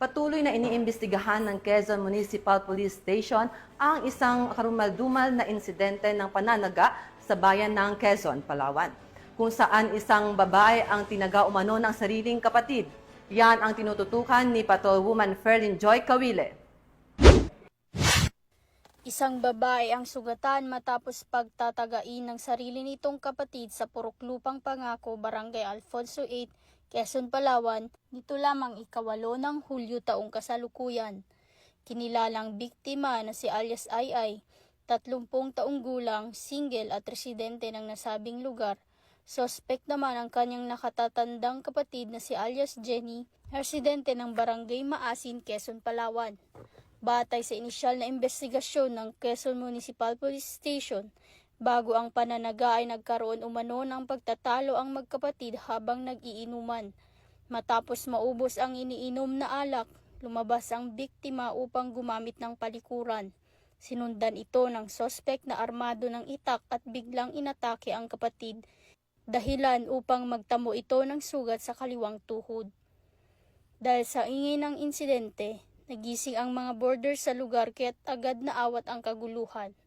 Patuloy na iniimbestigahan ng Quezon Municipal Police Station ang isang karumaldumal na insidente ng pananaga sa bayan ng Quezon, Palawan, kung saan isang babae ang tinaga umano ng sariling kapatid. Yan ang tinututukan ni Patrolwoman Ferlyn Joy Cawile. Isang babae ang sugatan matapos pagtatagain ng sarili nitong kapatid sa Purok Lupang Pangako, Barangay Alfonso 8, Quezon, Palawan, nito lamang ika-8 ng Hulyo taong kasalukuyan. Kinilalang biktima na si alias Ay, 30 taong gulang, single at residente ng nasabing lugar. Suspect naman ang kanyang nakatatandang kapatid na si alias Jenny, residente ng Barangay Maasin, Quezon, Palawan. Batay sa inisyal na investigasyon ng Quezon Municipal Police Station, bago ang pananaga ay nagkaroon umano ng pagtatalo ang magkapatid habang nag-iinuman. Matapos maubos ang iniinom na alak, lumabas ang biktima upang gumamit ng palikuran. Sinundan ito ng sospek na armado ng itak at biglang inatake ang kapatid, dahilan upang magtamo ito ng sugat sa kaliwang tuhod. Dahil sa ingay ng insidente, nagising ang mga boarders sa lugar kaya't agad na awat ang kaguluhan.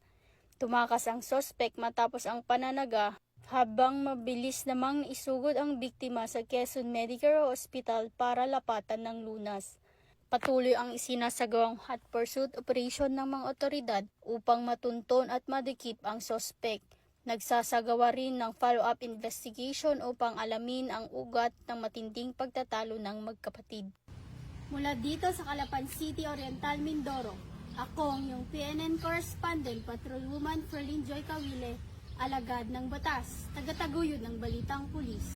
Tumakas ang sospek matapos ang pananaga habang mabilis namang naisugod ang biktima sa Quezon Medical Hospital para lapatan ng lunas. Patuloy ang isinasagawang hot pursuit operation ng mga otoridad upang matunton at madikip ang sospek. Nagsasagawa rin ng follow-up investigation upang alamin ang ugat ng matinding pagtatalo ng magkapatid. Mula dito sa Calapan City, Oriental, Mindoro, ako ang iyong PNN correspondent, Patrolwoman Ferlyn Joy Cawile, alagad ng batas, tagataguyod ng Balitang Pulis.